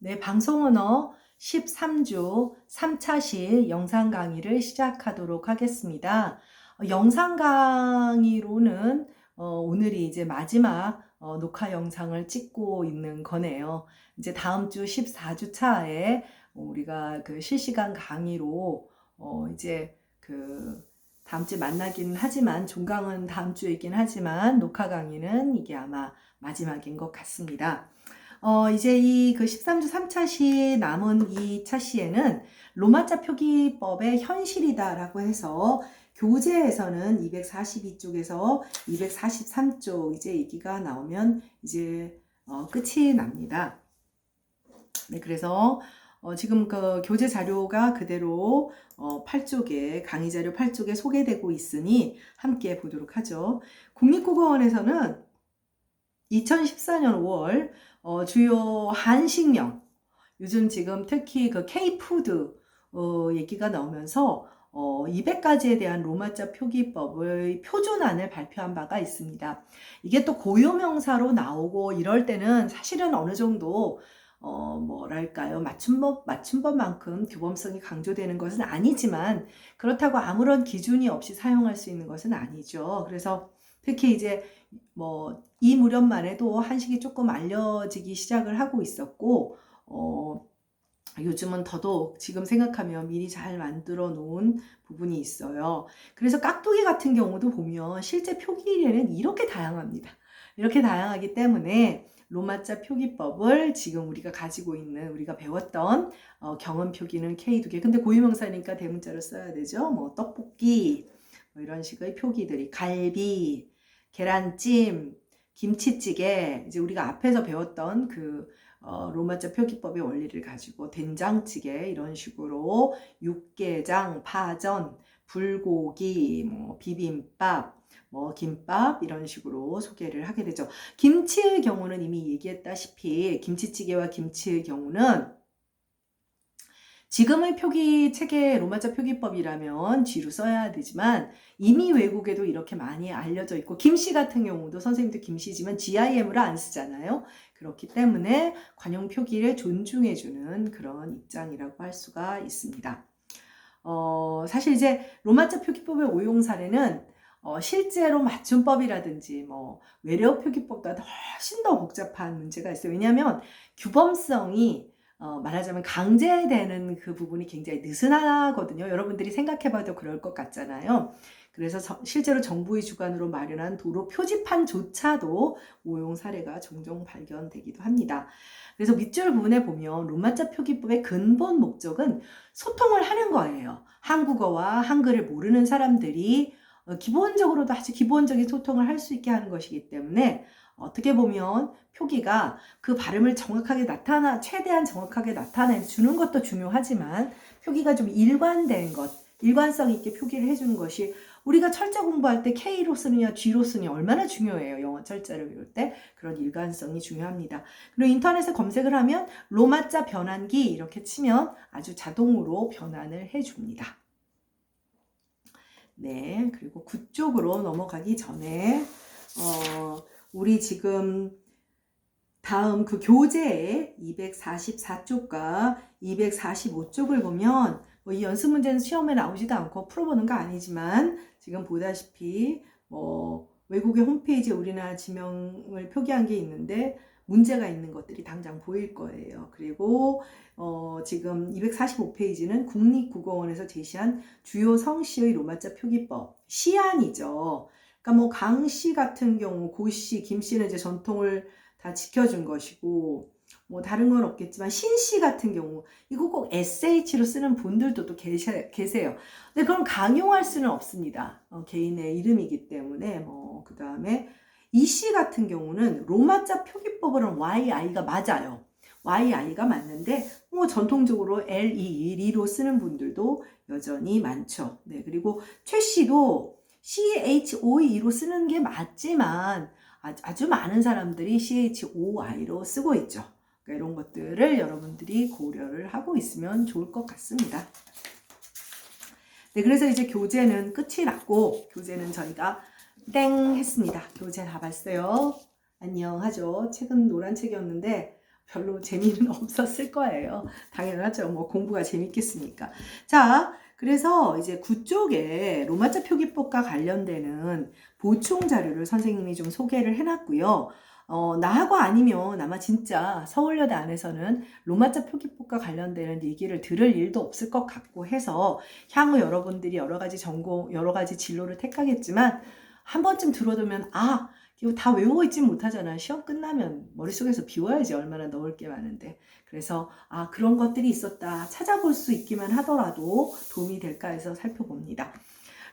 네, 방송언어 13주 3차시 영상 강의를 시작하도록 하겠습니다. 영상 강의로는 오늘이 이제 마지막 녹화 영상을 찍고 있는 거네요. 이제 다음 주 14주 차에 우리가 그 실시간 강의로 이제 그 다음 주에 만나긴 하지만 종강은 다음 주이긴 하지만 녹화 강의는 이게 아마 마지막인 것 같습니다. 이제 이 그 13주 3차시 남은 이 차시에는 로마자 표기법의 현실이다라고 해서 교재에서는 242쪽에서 243쪽 이제 얘기가 나오면 이제 끝이 납니다. 네, 그래서 지금 그 교재 자료가 그대로 8쪽에 강의 자료 8쪽에 소개되고 있으니 함께 보도록 하죠. 국립국어원에서는 2014년 5월 주요 한식명, 요즘 지금 특히 그 K푸드 얘기가 나오면서 200가지에 대한 로마자 표기법의 표준안을 발표한 바가 있습니다. 이게 또 고유명사로 나오고 이럴 때는 사실은 어느 정도 뭐랄까요, 맞춤법만큼 규범성이 강조되는 것은 아니지만 그렇다고 아무런 기준이 없이 사용할 수 있는 것은 아니죠. 그래서 특히 이제 이 무렵만 해도 한식이 조금 알려지기 시작을 하고 있었고, 요즘은 더더욱 지금 생각하면 미리 잘 만들어 놓은 부분이 있어요. 그래서 깍두기 같은 경우도 보면 실제 표기에는 이렇게 다양합니다. 이렇게 다양하기 때문에 로마자 표기법을 지금 우리가 가지고 있는, 우리가 배웠던 경음 표기는 K2개. 근데 고유명사니까 대문자를 써야 되죠. 뭐 떡볶이, 뭐 이런 식의 표기들이, 갈비, 계란찜, 김치찌개, 이제 우리가 앞에서 배웠던 그 로마자 표기법의 원리를 가지고 된장찌개 이런 식으로 육개장, 파전, 불고기, 뭐 비빔밥, 뭐 김밥 이런 식으로 소개를 하게 되죠. 김치의 경우는 이미 얘기했다시피 김치찌개와 김치의 경우는 지금의 표기 체계 로마자 표기법이라면 G로 써야 되지만 이미 외국에도 이렇게 많이 알려져 있고 김씨 같은 경우도 선생님도 김씨지만 GIM으로 안 쓰잖아요. 그렇기 때문에 관용 표기를 존중해주는 그런 입장이라고 할 수가 있습니다. 사실 이제 로마자 표기법의 오용 사례는 실제로 맞춤법이라든지 뭐 외래어 표기법보다 훨씬 더 복잡한 문제가 있어요. 왜냐하면 규범성이 말하자면 강제되는 그 부분이 굉장히 느슨하거든요. 여러분들이 생각해봐도 그럴 것 같잖아요. 그래서 실제로 정부의 주관으로 마련한 도로 표지판조차도 오용 사례가 종종 발견되기도 합니다. 그래서 밑줄 부분에 보면 로마자 표기법의 근본 목적은 소통을 하는 거예요. 한국어와 한글을 모르는 사람들이 기본적으로도 아주 기본적인 소통을 할 수 있게 하는 것이기 때문에 어떻게 보면 표기가 그 발음을 정확하게 최대한 정확하게 나타내 주는 것도 중요하지만 표기가 좀 일관된 것, 일관성 있게 표기를 해주는 것이 우리가 철자 공부할 때 K로 쓰느냐 G로 쓰느냐 얼마나 중요해요. 영어 철자를 외울 때 그런 일관성이 중요합니다. 그리고 인터넷에 검색을 하면 로마자 변환기 이렇게 치면 아주 자동으로 변환을 해줍니다. 네, 그리고 9쪽으로 넘어가기 전에 우리 지금 다음 그 교재의 244쪽과 245쪽을 보면 이 연습 문제는 시험에 나오지도 않고 풀어보는 거 아니지만 지금 보다시피 외국의 홈페이지에 우리나라 지명을 표기한 게 있는데 문제가 있는 것들이 당장 보일 거예요. 그리고 지금 245페이지는 국립국어원에서 제시한 주요 성씨의 로마자 표기법 시안이죠. 그러니까 강씨 같은 경우 고씨, 김씨는 이제 전통을 다 지켜준 것이고 다른 건 없겠지만 신씨 같은 경우 이거 꼭 SH로 쓰는 분들도 또 계세요. 근데 그럼 강용할 수는 없습니다. 개인의 이름이기 때문에 그 다음에 이씨 같은 경우는 로마자 표기법으로는 YI가 맞아요. YI가 맞는데 전통적으로 LE로 쓰는 분들도 여전히 많죠. 네, 그리고 최씨도 CHOE로 쓰는 게 맞지만 아주 많은 사람들이 CHOI로 쓰고 있죠. 그러니까 이런 것들을 여러분들이 고려를 하고 있으면 좋을 것 같습니다. 네, 그래서 이제 교재는 끝이 났고 교재는 저희가 땡 했습니다. 교재 다 봤어요. 안녕 하죠. 책은 노란 책이었는데 별로 재미는 없었을 거예요. 당연하죠. 뭐 공부가 재밌겠습니까. 자, 그래서 이제 9쪽에 로마자 표기법과 관련되는 보충 자료를 선생님이 좀 소개를 해놨고요. 나하고 아니면 아마 진짜 서울여대 안에서는 로마자 표기법과 관련되는 얘기를 들을 일도 없을 것 같고 해서 향후 여러분들이 여러 가지 전공, 여러 가지 진로를 택하겠지만 한 번쯤 들어두면 이거 다 외우고 있진 못하잖아. 시험 끝나면 머릿속에서 비워야지. 얼마나 넣을 게 많은데. 그래서 그런 것들이 있었다. 찾아볼 수 있기만 하더라도 도움이 될까 해서 살펴봅니다.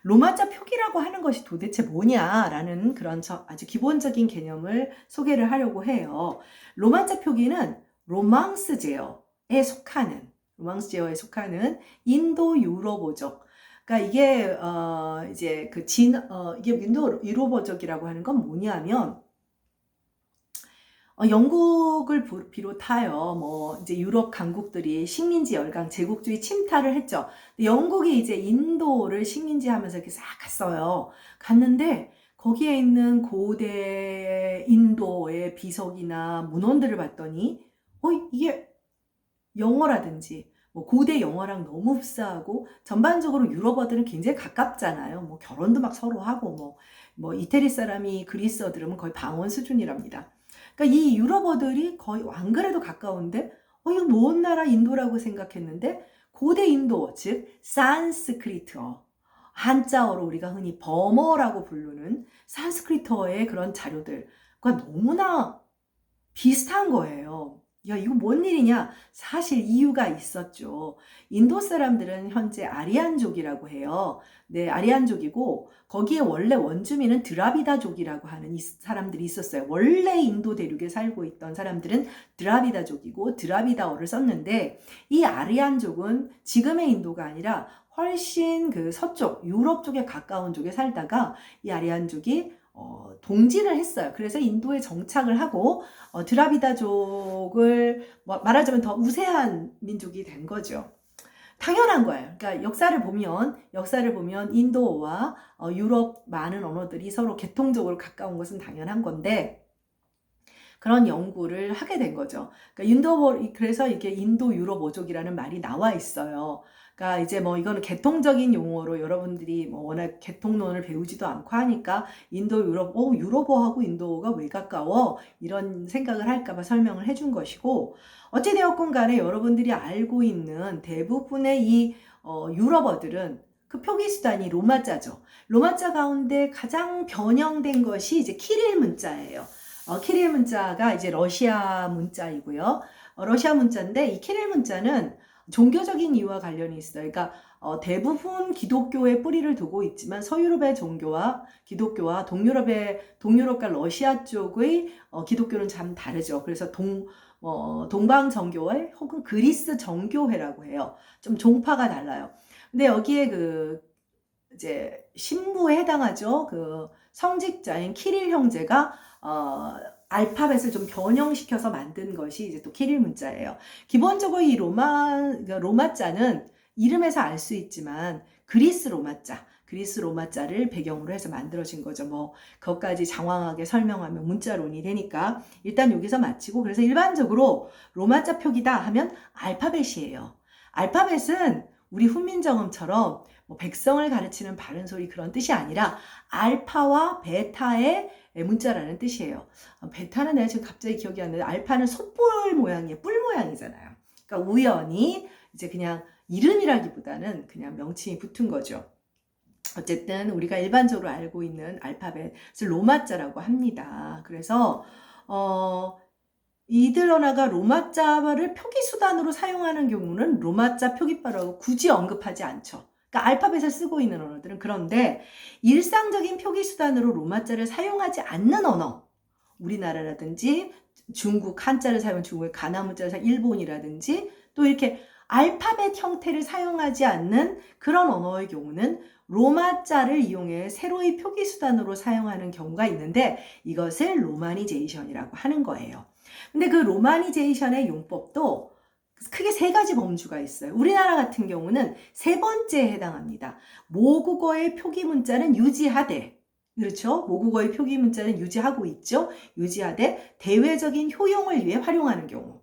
로마자 표기라고 하는 것이 도대체 뭐냐라는 그런 아주 기본적인 개념을 소개를 하려고 해요. 로마자 표기는 로망스 제어에 속하는 인도 유럽어족. 그러니까 이게 이제 이게 인도 유럽어족이라고 하는 건 뭐냐면 영국을 비롯하여 뭐 이제 유럽 강국들이 식민지 열강 제국주의 침탈을 했죠. 영국이 이제 인도를 식민지하면서 이렇게 싹 갔어요. 갔는데 거기에 있는 고대 인도의 비석이나 문헌들을 봤더니 이게 영어라든지 뭐 고대 영어랑 너무 흡사하고 전반적으로 유럽어들은 굉장히 가깝잖아요. 뭐 결혼도 막 서로 하고 뭐 이태리 사람이 그리스어 들으면 거의 방언 수준이랍니다. 그러니까 이 유럽어들이 거의 안 그래도 가까운데 이거 먼 나라 인도라고 생각했는데 고대 인도 즉 산스크리트어 한자어로 우리가 흔히 버머라고 부르는 산스크리트어의 그런 자료들과 너무나 비슷한 거예요. 야, 이거 뭔 일이냐? 사실 이유가 있었죠. 인도 사람들은 현재 아리안족이라고 해요. 네, 아리안족이고 거기에 원래 원주민은 드라비다족이라고 하는 사람들이 있었어요. 원래 인도 대륙에 살고 있던 사람들은 드라비다족이고 드라비다어를 썼는데 이 아리안족은 지금의 인도가 아니라 훨씬 그 서쪽 유럽 쪽에 가까운 쪽에 살다가 이 아리안족이 동진을 했어요. 그래서 인도에 정착을 하고 드라비다족을 말하자면 더 우세한 민족이 된 거죠. 당연한 거예요. 그러니까 역사를 보면 인도와 유럽 많은 언어들이 서로 계통적으로 가까운 것은 당연한 건데 그런 연구를 하게 된 거죠. 그러니까 그래서 이게 인도 유럽어족이라는 말이 나와 있어요. 그러니까 이제 뭐 이거는 계통적인 용어로 여러분들이 뭐 워낙 계통론을 배우지도 않고 하니까 인도 유럽어하고 인도어가 왜 가까워? 이런 생각을 할까봐 설명을 해준 것이고 어찌되었건 간에 여러분들이 알고 있는 대부분의 이 유럽어들은 그 표기 수단이 로마자죠. 로마자 가운데 가장 변형된 것이 이제 키릴 문자예요. 키릴 문자가 이제 러시아 문자이고요. 러시아 문자인데 이 키릴 문자는 종교적인 이유와 관련이 있어요. 그러니까 대부분 기독교에 뿌리를 두고 있지만 서유럽의 종교와 기독교와 동유럽과 러시아 쪽의 기독교는 참 다르죠. 그래서 동방 정교회 혹은 그리스 정교회라고 해요. 좀 종파가 달라요. 근데 여기에 이제 신부에 해당하죠. 그 성직자인 키릴 형제가 알파벳을 좀 변형시켜서 만든 것이 이제 또 키릴 문자예요. 기본적으로 이 로마자는 이름에서 알 수 있지만 그리스 로마자를 배경으로 해서 만들어진 거죠. 뭐 그것까지 장황하게 설명하면 문자론이 되니까 일단 여기서 마치고 그래서 일반적으로 로마자 표기다 하면 알파벳이에요. 알파벳은 우리 훈민정음처럼 뭐 백성을 가르치는 바른 소리 그런 뜻이 아니라 알파와 베타의 문자라는 뜻이에요. 베타는 내가 지금 갑자기 기억이 안 나는데 알파는 솥불 모양이에요. 뿔 모양이잖아요. 그러니까 우연히 이제 그냥 이름이라기보다는 그냥 명칭이 붙은 거죠. 어쨌든 우리가 일반적으로 알고 있는 알파벳을 로마자라고 합니다. 그래서 이들 언어가 로마자를 표기 수단으로 사용하는 경우는 로마자 표기법이라고 굳이 언급하지 않죠. 그러니까 알파벳을 쓰고 있는 언어들은 그런데 일상적인 표기 수단으로 로마자를 사용하지 않는 언어, 우리나라라든지 중국 한자를 사용한 중국의 가나 문자를 사용 일본이라든지 또 이렇게 알파벳 형태를 사용하지 않는 그런 언어의 경우는 로마자를 이용해 새로이 표기 수단으로 사용하는 경우가 있는데 이것을 로마니제이션이라고 하는 거예요. 근데 그 로마니제이션의 용법도 크게 세 가지 범주가 있어요. 우리나라 같은 경우는 세 번째에 해당합니다. 모국어의 표기 문자는 유지하되, 그렇죠? 모국어의 표기 문자는 유지하고 있죠. 유지하되 대외적인 효용을 위해 활용하는 경우.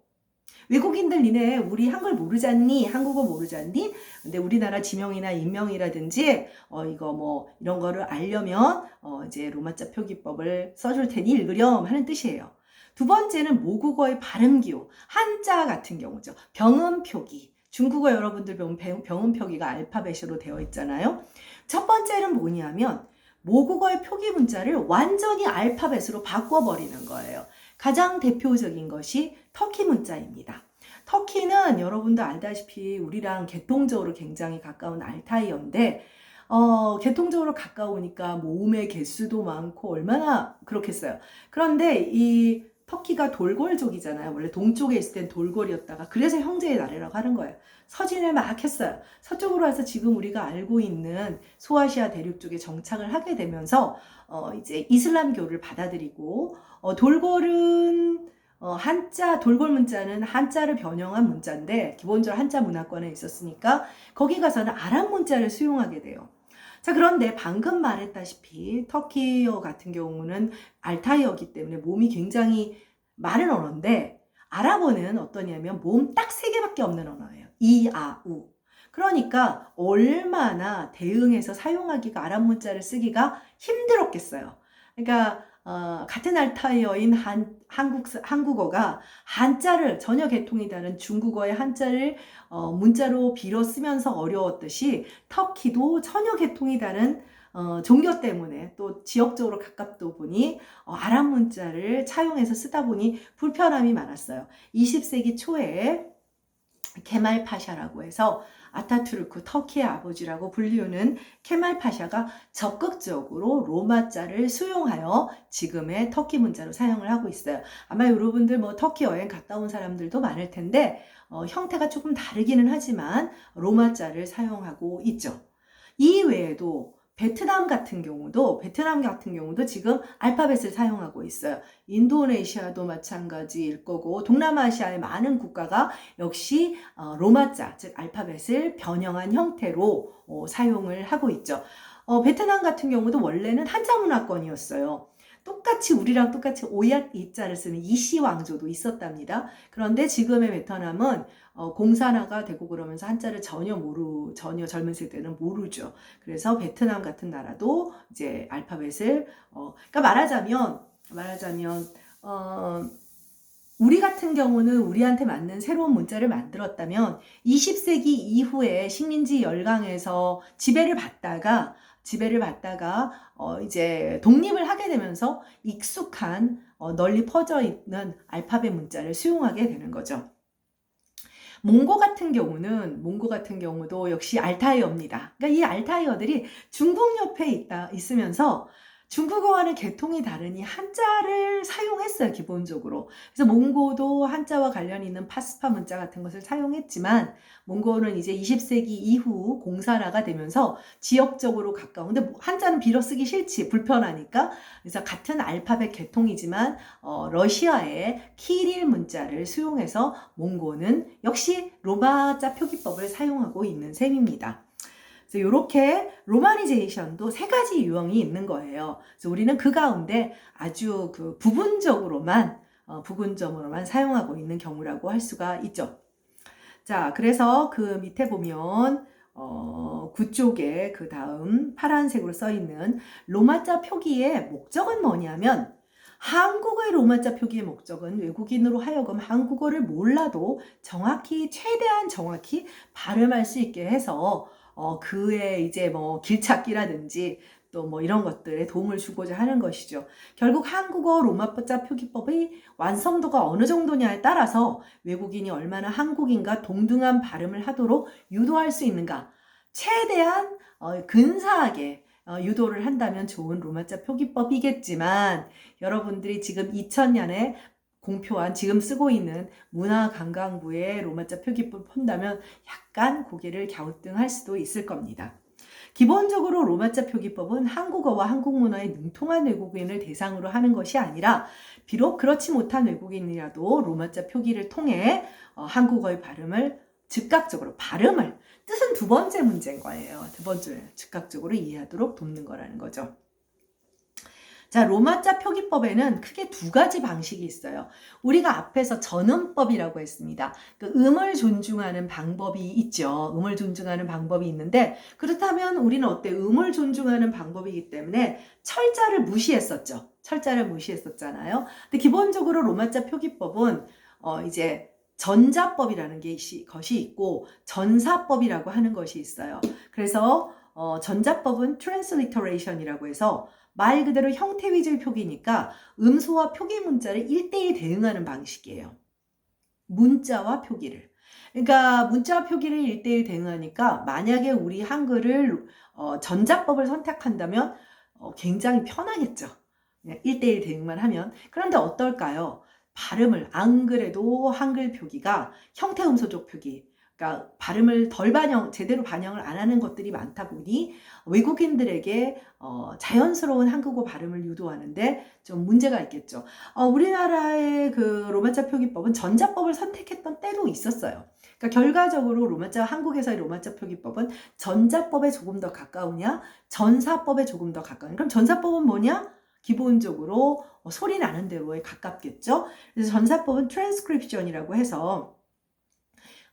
외국인들 니네 우리 한글 모르잖니? 한국어 모르잖니? 근데 우리나라 지명이나 인명이라든지 이거 뭐 이런 거를 알려면 이제 로마자 표기법을 써줄 테니 읽으렴 하는 뜻이에요. 두 번째는 모국어의 발음 기호, 한자 같은 경우죠. 병음 표기. 중국어 여러분들 병음 표기가 알파벳으로 되어 있잖아요. 첫 번째는 뭐냐면 모국어의 표기 문자를 완전히 알파벳으로 바꿔버리는 거예요. 가장 대표적인 것이 터키 문자입니다. 터키는 여러분도 알다시피 우리랑 계통적으로 굉장히 가까운 알타이어인데 계통적으로 가까우니까 모음의 개수도 많고 얼마나 그렇겠어요. 그런데 이 터키가 돌골족이잖아요. 원래 동쪽에 있을 땐 돌골이었다가 그래서 형제의 나라라고 하는 거예요. 서진을 막 했어요. 서쪽으로 와서 지금 우리가 알고 있는 소아시아 대륙 쪽에 정착을 하게 되면서 이제 이슬람교를 받아들이고 돌골은 돌골 문자는 한자를 변형한 문자인데 기본적으로 한자 문화권에 있었으니까 거기 가서는 아랍 문자를 수용하게 돼요. 자, 그런데 방금 말했다시피 터키어 같은 경우는 알타이어기 때문에 몸이 굉장히 많은 언어인데 아랍어는 어떠냐면 몸 딱 3개밖에 없는 언어예요. 이, 아, 우. 그러니까 얼마나 대응해서 사용하기가 아랍 문자를 쓰기가 힘들었겠어요. 그러니까 같은 알타이어인 한국어가 한자를 전혀 개통이 다른 중국어의 한자를 문자로 빌어 쓰면서 어려웠듯이 터키도 전혀 개통이 다른 종교 때문에 또 지역적으로 가깝다 보니 아랍 문자를 차용해서 쓰다 보니 불편함이 많았어요. 20세기 초에 케말 파샤라고 해서 아타투르크 터키의 아버지라고 불리우는 케말 파샤가 적극적으로 로마자를 수용하여 지금의 터키 문자로 사용을 하고 있어요. 아마 여러분들 뭐 터키 여행 갔다 온 사람들도 많을 텐데 형태가 조금 다르기는 하지만 로마자를 사용하고 있죠. 이 외에도 베트남 같은 경우도 지금 알파벳을 사용하고 있어요. 인도네시아도 마찬가지일 거고 동남아시아의 많은 국가가 역시 로마자, 즉 알파벳을 변형한 형태로 사용을 하고 있죠. 베트남 같은 경우도 원래는 한자 문화권이었어요. 우리랑 똑같이 오얏 이자를 쓰는 이시 왕조도 있었답니다. 그런데 지금의 베트남은 공산화가 되고 그러면서 한자를 전혀 젊은 세대는 모르죠. 그래서 베트남 같은 나라도 이제 알파벳을 그러니까 말하자면 우리 같은 경우는 우리한테 맞는 새로운 문자를 만들었다면 20세기 이후에 식민지 열강에서 지배를 받다가 이제 독립을 하게 되면서 익숙한 널리 퍼져 있는 알파벳 문자를 수용하게 되는 거죠. 몽고 같은 경우도 역시 알타이어입니다. 그러니까 이 알타이어들이 중국 옆에 있으면서 중국어와는 계통이 다르니 한자를 사용했어요, 기본적으로. 그래서 몽고도 한자와 관련 있는 파스파 문자 같은 것을 사용했지만 몽고는 이제 20세기 이후 공산화가 되면서 지역적으로 가까운, 근데 한자는 빌어 쓰기 싫지, 불편하니까. 그래서 같은 알파벳 계통이지만 러시아의 키릴 문자를 수용해서 몽고는 역시 로마자 표기법을 사용하고 있는 셈입니다. 그래서 이렇게 로마니제이션도 3가지 유형이 있는 거예요. 그래서 우리는 그 가운데 아주 부분적으로만 사용하고 있는 경우라고 할 수가 있죠. 자, 그래서 그 밑에 보면 9쪽에 그 다음 파란색으로 써 있는 로마자 표기의 목적은 뭐냐면 한국어의 로마자 표기의 목적은 외국인으로 하여금 한국어를 몰라도 최대한 정확히 발음할 수 있게 해서 그의 이제 뭐 길찾기라든지 또 뭐 이런 것들에 도움을 주고자 하는 것이죠. 결국 한국어 로마자 표기법의 완성도가 어느 정도냐에 따라서 외국인이 얼마나 한국인과 동등한 발음을 하도록 유도할 수 있는가, 최대한 근사하게 유도를 한다면 좋은 로마자 표기법이겠지만 여러분들이 지금 2000년에 공표한 지금 쓰고 있는 문화관광부의 로마자 표기법을 본다면 약간 고개를 갸우뚱할 수도 있을 겁니다. 기본적으로 로마자 표기법은 한국어와 한국 문화에 능통한 외국인을 대상으로 하는 것이 아니라 비록 그렇지 못한 외국인이라도 로마자 표기를 통해 한국어의 뜻은 두 번째 문제인 거예요. 두 번째 즉각적으로 이해하도록 돕는 거라는 거죠. 자, 로마자 표기법에는 크게 두 가지 방식이 있어요. 우리가 앞에서 전음법이라고 했습니다. 그 음을 존중하는 방법이 있죠. 음을 존중하는 방법이 있는데, 그렇다면 우리는 어때? 음을 존중하는 방법이기 때문에 철자를 무시했었죠. 철자를 무시했었잖아요. 근데 기본적으로 로마자 표기법은 이제 전자법이라는 것이 있고 전사법이라고 하는 것이 있어요. 그래서 전자법은 트랜스리터레이션이라고 해서 말 그대로 형태 위주의 표기니까 음소와 표기 문자를 1대1 대응하는 방식이에요. 문자와 표기를. 그러니까 문자와 표기를 1대1 대응하니까 만약에 우리 한글을 전자법을 선택한다면 굉장히 편하겠죠. 그냥 1대1 대응만 하면. 그런데 어떨까요? 발음을 안 그래도 한글 표기가 형태 음소적 표기, 그러니까 발음을 제대로 반영을 안 하는 것들이 많다 보니 외국인들에게 자연스러운 한국어 발음을 유도하는데 좀 문제가 있겠죠. 우리나라의 그 로마자 표기법은 전자법을 선택했던 때도 있었어요. 그러니까 결과적으로 한국에서의 로마자 표기법은 전자법에 조금 더 가까우냐, 전사법에 조금 더 가까우냐. 그럼 전사법은 뭐냐? 기본적으로 소리 나는 대로에 가깝겠죠. 그래서 전사법은 트랜스크립션이라고 해서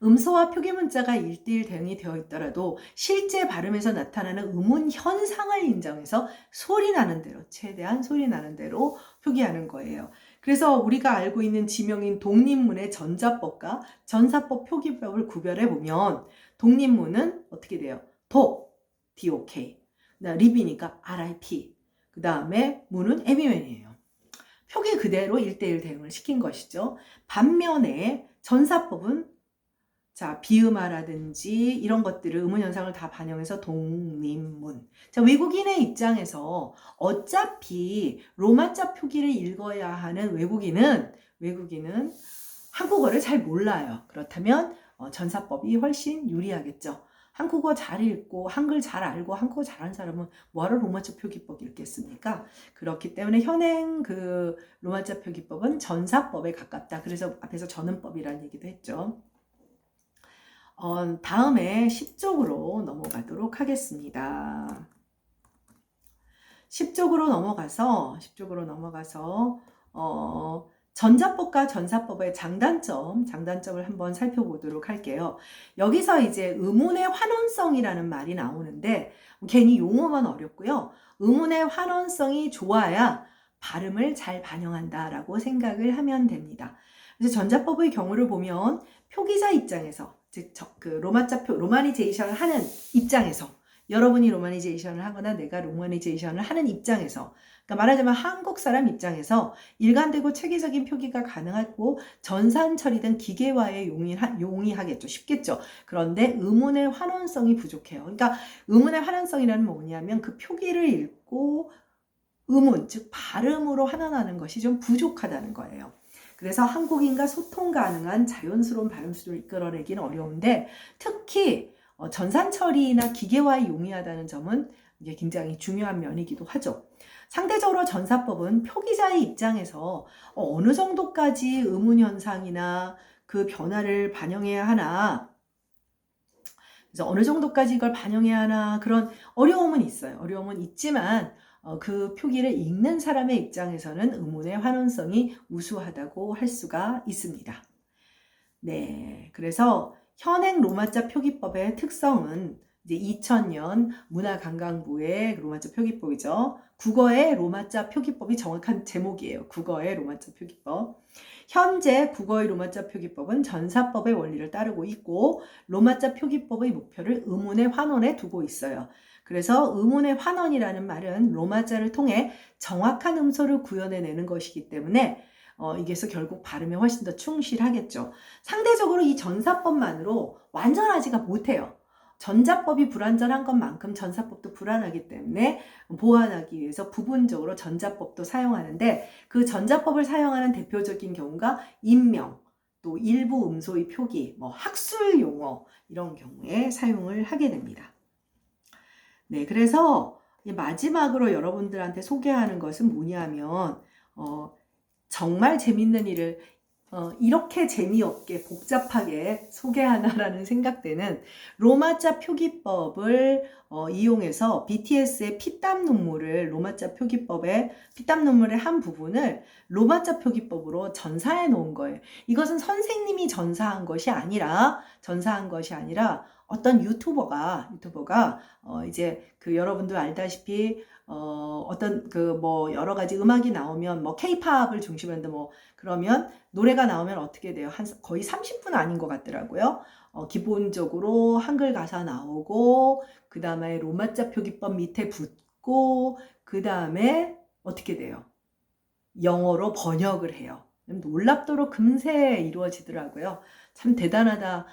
음소와 표기 문자가 1대1 대응이 되어 있더라도 실제 발음에서 나타나는 음운 현상을 인정해서 소리 나는 대로, 최대한 소리 나는 대로 표기하는 거예요. 그래서 우리가 알고 있는 지명인 독립문의 전자법과 전사법 표기법을 구별해 보면 독립문은 어떻게 돼요? DOK. 립이니까 RIP. 그 다음에 문은 MUN이에요. 표기 그대로 1대1 대응을 시킨 것이죠. 반면에 전사법은 비음화라든지 이런 것들을 음운 현상을 다 반영해서 독립문. 자, 외국인의 입장에서 어차피 로마자 표기를 읽어야 하는 외국인은 한국어를 잘 몰라요. 그렇다면 전사법이 훨씬 유리하겠죠. 한국어 잘 읽고 한글 잘 알고 한국어 잘하는 사람은 뭐하러 로마자 표기법 읽겠습니까? 그렇기 때문에 현행 그 로마자 표기법은 전사법에 가깝다. 그래서 앞에서 전음법이라는 얘기도 했죠. 다음에 10쪽으로 넘어가도록 하겠습니다. 10쪽으로 넘어가서 전자법과 전사법의 장단점을 한번 살펴보도록 할게요. 여기서 이제 음운의 환원성이라는 말이 나오는데 괜히 용어만 어렵고요. 음운의 환원성이 좋아야 발음을 잘 반영한다라고 생각을 하면 됩니다. 그래서 전자법의 경우를 보면 표기자 입장에서 즉 로마니제이션을 하는 입장에서 여러분이 로마니제이션을 하거나 내가 로마니제이션을 하는 입장에서 그러니까 말하자면 한국 사람 입장에서 일관되고 체계적인 표기가 가능하고 전산 처리된 기계화에 용이하겠죠. 쉽겠죠. 그런데 음운의 환원성이 부족해요. 그러니까 음운의 환원성이라는 뭐냐면 그 표기를 읽고 음운, 즉 발음으로 환원하는 것이 좀 부족하다는 거예요. 그래서 한국인과 소통 가능한 자연스러운 발음 수준을 이끌어내기는 어려운데 특히 전산 처리나 기계화에 용이하다는 점은 이게 굉장히 중요한 면이기도 하죠. 상대적으로 전사법은 표기자의 입장에서 어느 정도까지 음운 현상이나 그 변화를 반영해야 하나, 그래서 어느 정도까지 이걸 반영해야 하나 그런 어려움은 있어요. 어려움은 있지만 그 표기를 읽는 사람의 입장에서는 음운의 환원성이 우수하다고 할 수가 있습니다. 네, 그래서 현행 로마자 표기법의 특성은 이제 2000년 문화관광부의 로마자 표기법이죠. 국어의 로마자 표기법이 정확한 제목이에요. 국어의 로마자 표기법. 현재 국어의 로마자 표기법은 전사법의 원리를 따르고 있고 로마자 표기법의 목표를 음운의 환원에 두고 있어요. 그래서 음운의 환원이라는 말은 로마자를 통해 정확한 음소를 구현해내는 것이기 때문에 이게서 결국 발음에 훨씬 더 충실하겠죠. 상대적으로 이 전사법만으로 완전하지가 못해요. 전자법이 불완전한 것만큼 전사법도 불안하기 때문에 보완하기 위해서 부분적으로 전자법도 사용하는데 그 전자법을 사용하는 대표적인 경우가 인명, 또 일부 음소의 표기, 학술 용어 이런 경우에 사용을 하게 됩니다. 네, 그래서 마지막으로 여러분들한테 소개하는 것은 뭐냐면 정말 재밌는 일을 이렇게 재미없게 복잡하게 소개하나라는 생각되는 로마자 표기법을 이용해서 BTS의 피땀 눈물을 로마자 표기법의 피땀 눈물의 한 부분을 로마자 표기법으로 전사해 놓은 거예요. 이것은 선생님이 전사한 것이 아니라 어떤 유튜버가 이제 그 여러분도 알다시피 어떤 그 뭐 여러 가지 음악이 나오면 뭐 케이팝을 중심으로 했는데 뭐 그러면 노래가 나오면 어떻게 돼요? 거의 30분 아닌 것 같더라고요. 기본적으로 한글 가사 나오고 그 다음에 로마자 표기법 밑에 붙고 그 다음에 어떻게 돼요? 영어로 번역을 해요. 놀랍도록 금세 이루어지더라고요. 참 대단하다.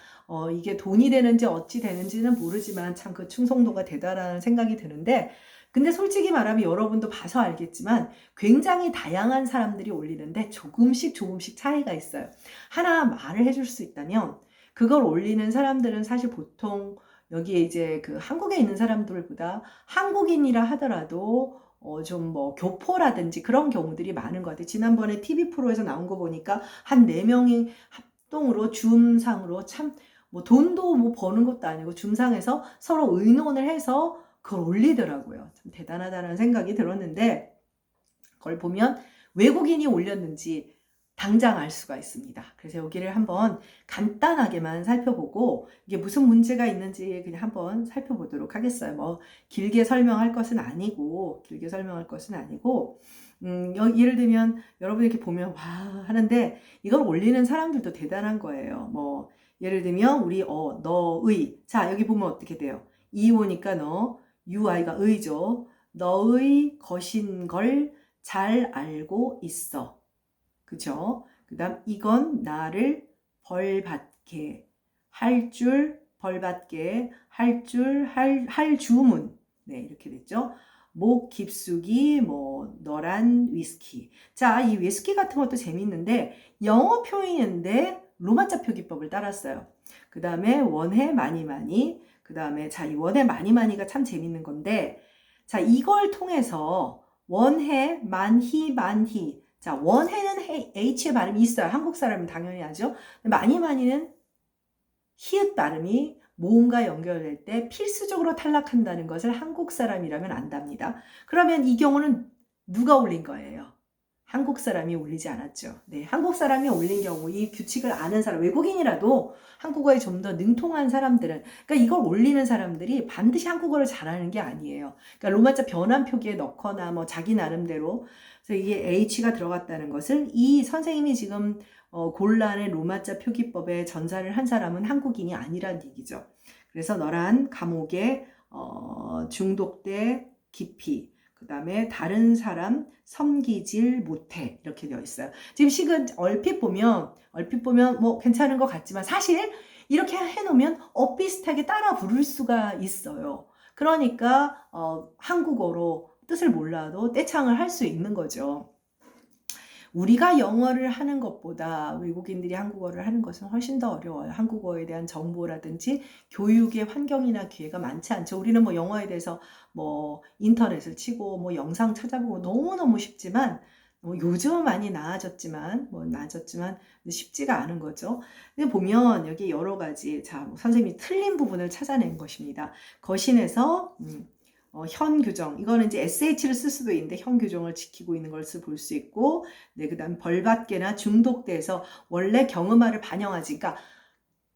이게 돈이 되는지 어찌 되는지는 모르지만 참 그 충성도가 대단한 생각이 드는데, 근데 솔직히 말하면 여러분도 봐서 알겠지만 굉장히 다양한 사람들이 올리는데 조금씩 차이가 있어요. 하나 말을 해줄 수 있다면 그걸 올리는 사람들은 사실 보통 여기에 이제 그 한국에 있는 사람들보다 한국인이라 하더라도 좀 뭐 교포라든지 그런 경우들이 많은 것 같아요. 지난번에 TV 프로에서 나온 거 보니까 한 4명이 합동으로 줌상으로 참 뭐 돈도 뭐 버는 것도 아니고 줌상에서 서로 의논을 해서 그걸 올리더라고요. 참 대단하다는 생각이 들었는데 그걸 보면 외국인이 올렸는지 당장 알 수가 있습니다. 그래서 여기를 한번 간단하게만 살펴보고 이게 무슨 문제가 있는지 그냥 한번 살펴보도록 하겠어요. 뭐 길게 설명할 것은 아니고 예를 들면 여러분 이렇게 보면 와 하는데 이걸 올리는 사람들도 대단한 거예요. 뭐 예를 들면 우리 너의 자 여기 보면 어떻게 돼요? 이오니까 UI가 의죠. 너의 것인 걸 잘 알고 있어. 그죠? 그 다음 이건 나를 벌받게 할 주문. 네, 이렇게 됐죠. 목 깊숙이 뭐 너란 위스키. 자, 이 위스키 같은 것도 재밌는데 영어 표현인데 로마자 표기법을 따랐어요. 그 다음에 원해 많이 그 다음에 자, 이 원해 많이가 참 재밌는 건데 자, 이걸 통해서 원해 많이 자, 원해는 H의 발음이 있어요. 한국 사람은 당연히 하죠. 많이는 히읗 발음이 모음과 연결될 때 필수적으로 탈락한다는 것을 한국 사람이라면 안답니다. 그러면 이 경우는 누가 올린 거예요? 한국 사람이 올리지 않았죠. 네, 한국 사람이 올린 경우 이 규칙을 아는 사람, 외국인이라도 한국어에 좀 더 능통한 사람들은, 그러니까 이걸 올리는 사람들이 반드시 한국어를 잘하는 게 아니에요. 그러니까 로마자 변환 표기에 넣거나 뭐 자기 나름대로, 그래서 이게 H가 들어갔다는 것을 이 선생님이 지금 곤란의 로마자 표기법에 전사를 한 사람은 한국인이 아니란 얘기죠. 그래서 너란 감옥에 중독돼 깊이 그 다음에 다른 사람 섬기질 못해 이렇게 되어 있어요. 지금 식은 얼핏 보면 뭐 괜찮은 것 같지만 사실 이렇게 해놓으면 엇비슷하게 따라 부를 수가 있어요. 그러니까 한국어로 뜻을 몰라도 떼창을 할 수 있는 거죠. 우리가 영어를 하는 것보다 외국인들이 한국어를 하는 것은 훨씬 더 어려워요. 한국어에 대한 정보라든지 교육의 환경이나 기회가 많지 않죠. 우리는 뭐 영어에 대해서 뭐 인터넷을 치고 뭐 영상 찾아보고 너무너무 쉽지만 요즘은 많이 나아졌지만 쉽지가 않은 거죠. 근데 보면 여기 여러 가지 선생님이 틀린 부분을 찾아낸 것입니다. 거신에서 현 규정, 이거는 이제 SH를 쓸 수도 있는데 현 규정을 지키고 있는 것을 볼 수 있고, 네, 그 다음 벌받게나 중독돼서 원래 경음화를 반영하지, 그러니까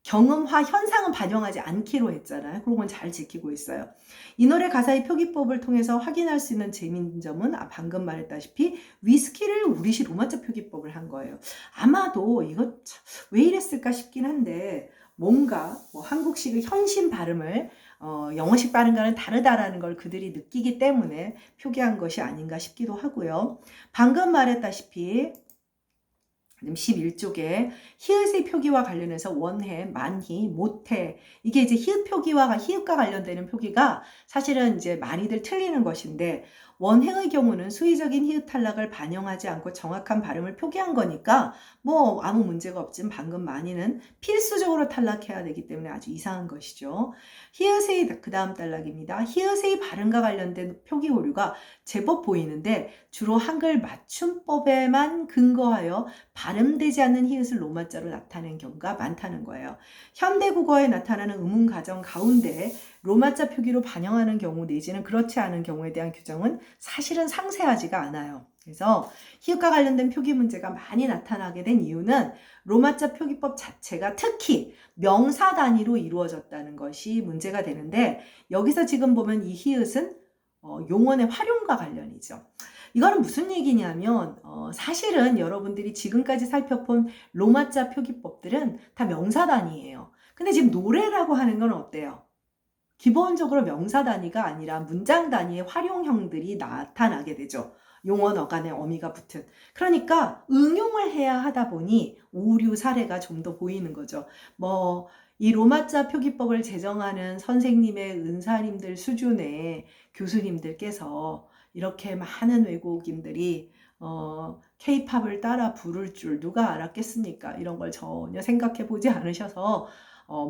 경음화 현상은 반영하지 않기로 했잖아요. 그런 건 잘 지키고 있어요. 이 노래 가사의 표기법을 통해서 확인할 수 있는 재미있는 점은 방금 말했다시피 위스키를 우리식 로마자 표기법을 한 거예요. 아마도 이거 왜 이랬을까 싶긴 한데 뭔가 뭐 한국식의 현신 발음을 영어식 발음과는 다르다라는 걸 그들이 느끼기 때문에 표기한 것이 아닌가 싶기도 하고요. 방금 말했다시피 11쪽에 히읗의 표기와 관련해서 원해, 많이, 못해 이게 이제 히읗과 관련되는 표기가 사실은 이제 많이들 틀리는 것인데 원행의 경우는 수의적인 히읗 탈락을 반영하지 않고 정확한 발음을 표기한 거니까 뭐 아무 문제가 없지만 방금 많이는 필수적으로 탈락해야 되기 때문에 아주 이상한 것이죠. 히읗의 그 다음 단락입니다. 히읗의 발음과 관련된 표기 오류가 제법 보이는데 주로 한글 맞춤법에만 근거하여 발음되지 않는 히읗을 로마자로 나타낸 경우가 많다는 거예요. 현대국어에 나타나는 의문 가정 가운데 로마자 표기로 반영하는 경우 내지는 그렇지 않은 경우에 대한 규정은 사실은 상세하지가 않아요. 그래서 히읗과 관련된 표기 문제가 많이 나타나게 된 이유는 로마자 표기법 자체가 특히 명사 단위로 이루어졌다는 것이 문제가 되는데 여기서 지금 보면 이 히읗은 용언의 활용과 관련이죠. 이거는 무슨 얘기냐면 사실은 여러분들이 지금까지 살펴본 로마자 표기법들은 다 명사 단위예요. 근데 지금 노래라고 하는 건 어때요? 기본적으로 명사 단위가 아니라 문장 단위의 활용형들이 나타나게 되죠. 용언 어간에 어미가 붙은. 그러니까 응용을 해야 하다 보니 오류 사례가 좀 더 보이는 거죠. 뭐 이 로마자 표기법을 제정하는 선생님의 은사님들 수준의 교수님들께서 이렇게 많은 외국인들이 케이팝을 따라 부를 줄 누가 알았겠습니까? 이런 걸 전혀 생각해 보지 않으셔서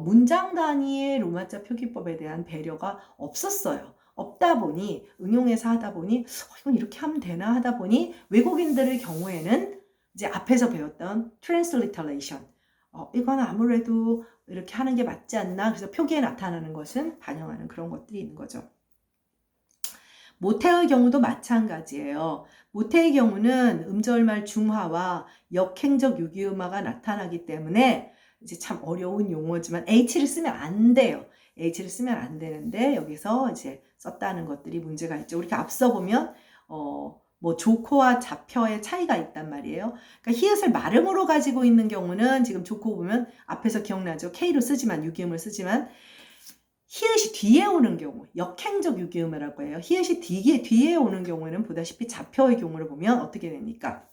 문장 단위의 로마자 표기법에 대한 배려가 없었어요. 없다 보니 응용해서 하다 보니 이건 이렇게 하면 되나 하다 보니 외국인들의 경우에는 이제 앞에서 배웠던 transliteration 이건 아무래도 이렇게 하는 게 맞지 않나 그래서 표기에 나타나는 것은 반영하는 그런 것들이 있는 거죠. 모태의 경우도 마찬가지예요. 모태의 경우는 음절말 중화와 역행적 유기음화가 나타나기 때문에 이제 참 어려운 용어지만 H를 쓰면 안 돼요. H를 쓰면 안 되는데 여기서 이제 썼다는 것들이 문제가 있죠. 우리가 앞서 보면 뭐 조코와 자표의 차이가 있단 말이에요. 그러니까 히읗을 말음으로 가지고 있는 경우는 지금 조코 보면 앞에서 기억나죠? K로 쓰지만 유기음을 쓰지만 히읗이 뒤에 오는 경우, 역행적 유기음이라고 해요. 히읗이 뒤에 오는 경우에는 보다시피 자표의 경우를 보면 어떻게 됩니까?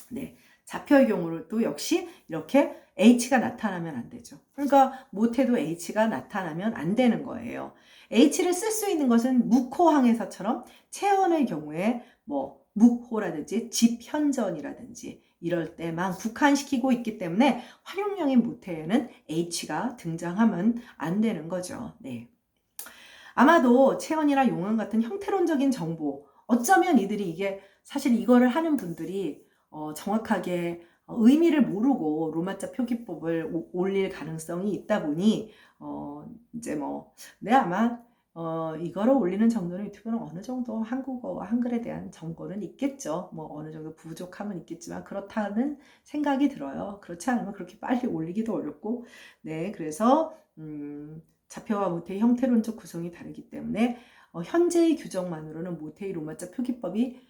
네, 자표의 경우도 역시 이렇게 H가 나타나면 안 되죠. 그러니까 못해도 H가 나타나면 안 되는 거예요. H를 쓸 수 있는 것은 묵호항해서처럼 체언의 경우에 뭐 묵호라든지 집현전이라든지 이럴 때만 국한시키고 있기 때문에 활용형인 모태에는 H가 등장하면 안 되는 거죠. 네. 아마도 체언이나 용언 같은 형태론적인 정보, 어쩌면 이들이 이게 사실 이거를 하는 분들이 정확하게 의미를 모르고 로마자 표기법을 올릴 가능성이 있다 보니 이제 뭐 아마 이거를 올리는 정도는 유튜브는 어느 정도 한국어와 한글에 대한 정보는 있겠죠. 뭐 어느 정도 부족함은 있겠지만 그렇다는 생각이 들어요. 그렇지 않으면 그렇게 빨리 올리기도 어렵고 네 그래서 자표와 모태의 형태론적 구성이 다르기 때문에 현재의 규정만으로는 모태의 로마자 표기법이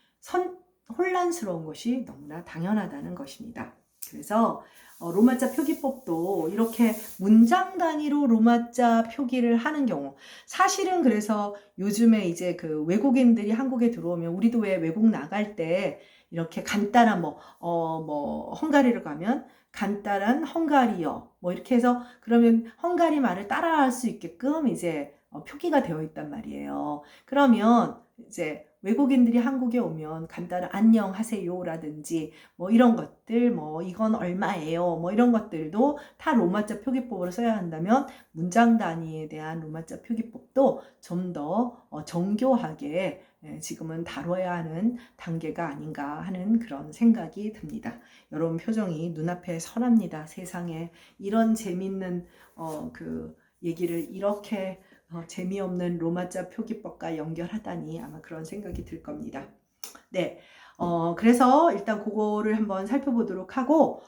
혼란스러운 것이 너무나 당연하다는 것입니다. 그래서 로마자 표기법도 이렇게 문장 단위로 로마자 표기를 하는 경우 사실은 그래서 요즘에 이제 그 외국인들이 한국에 들어오면 우리도 왜 외국 나갈 때 이렇게 간단한 뭐 헝가리를 가면 간단한 헝가리어 뭐 이렇게 해서 그러면 헝가리 말을 따라할 수 있게끔 이제 표기가 되어 있단 말이에요. 그러면 이제 외국인들이 한국에 오면 간단한 안녕하세요라든지 뭐 이런 것들 뭐 이건 얼마예요 뭐 이런 것들도 다 로마자 표기법으로 써야 한다면 문장 단위에 대한 로마자 표기법도 좀 더 정교하게 지금은 다뤄야 하는 단계가 아닌가 하는 그런 생각이 듭니다. 여러분 표정이 눈앞에 선합니다. 세상에 이런 재밌는 그 얘기를 이렇게 재미없는 로마자 표기법과 연결하다니 아마 그런 생각이 들 겁니다. 네, 그래서 일단 그거를 한번 살펴보도록 하고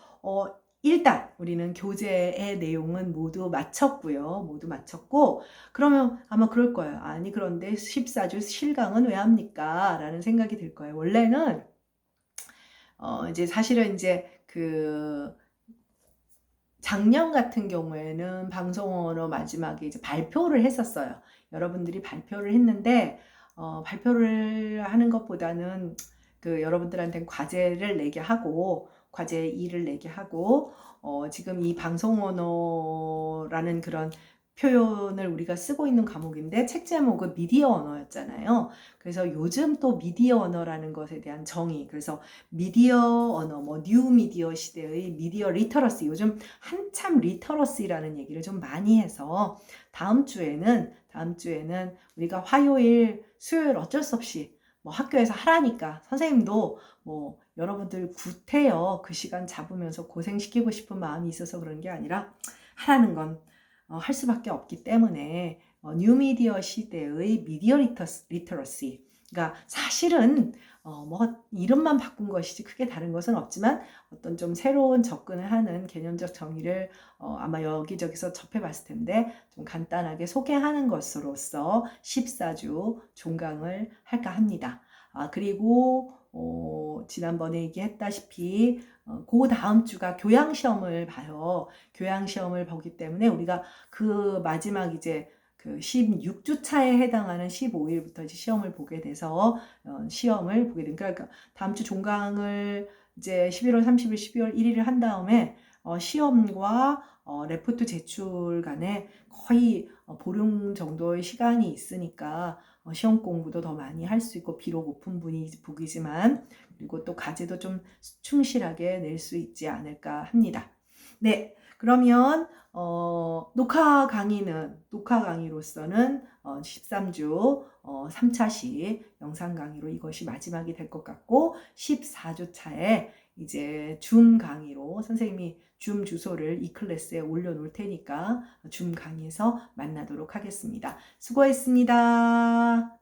일단 우리는 교재의 내용은 모두 마쳤고요. 모두 마쳤고 그러면 아마 그럴 거예요. 아니 그런데 14주 실강은 왜 합니까? 라는 생각이 들 거예요. 원래는 이제 사실은 이제 그 작년 같은 경우에는 방송으로 마지막에 이제 발표를 했었어요. 여러분들이 발표를 했는데 발표를 하는 것보다는 그 여러분들한테 과제를 내게 하고 과제 2를 내게 하고 지금 이 방송 언어라는 그런 표현을 우리가 쓰고 있는 과목인데 책 제목은 미디어 언어였잖아요. 그래서 요즘 또 미디어 언어라는 것에 대한 정의, 그래서 미디어 언어, 뭐 뉴 미디어 시대의 미디어 리터러시, 요즘 한참 리터러시라는 얘기를 좀 많이 해서 다음 주에는 우리가 화요일, 수요일 어쩔 수 없이 뭐 학교에서 하라니까 선생님도 뭐 여러분들 구태여 그 시간 잡으면서 고생시키고 싶은 마음이 있어서 그런 게 아니라 하라는 건 할 수밖에 없기 때문에 뉴미디어 시대의 미디어 리터러시, 그러니까 사실은 뭐 이름만 바꾼 것이지 크게 다른 것은 없지만 어떤 좀 새로운 접근을 하는 개념적 정의를 아마 여기저기서 접해봤을 텐데 좀 간단하게 소개하는 것으로서 14주 종강을 할까 합니다. 그리고 지난번에 얘기했다시피 그 다음 주가 교양시험을 봐요. 교양시험을 보기 때문에 우리가 그 마지막 이제 그 16주 차에 해당하는 15일부터 이제 시험을 보게 돼서 시험을 보게 됩니다. 그러니까 다음 주 종강을 이제 11월 30일, 12월 1일을 한 다음에 시험과 레포트 제출 간에 거의 보름 정도의 시간이 있으니까 시험 공부도 더 많이 할 수 있고, 비록 오픈 북이지만, 그리고 또 과제도 좀 충실하게 낼 수 있지 않을까 합니다. 네, 그러면 녹화 강의로서는 13주 3차시 영상 강의로 이것이 마지막이 될 것 같고, 14주 차에 이제 줌 강의로 선생님이 줌 주소를 이 클래스에 올려놓을 테니까 줌 강의에서 만나도록 하겠습니다. 수고했습니다.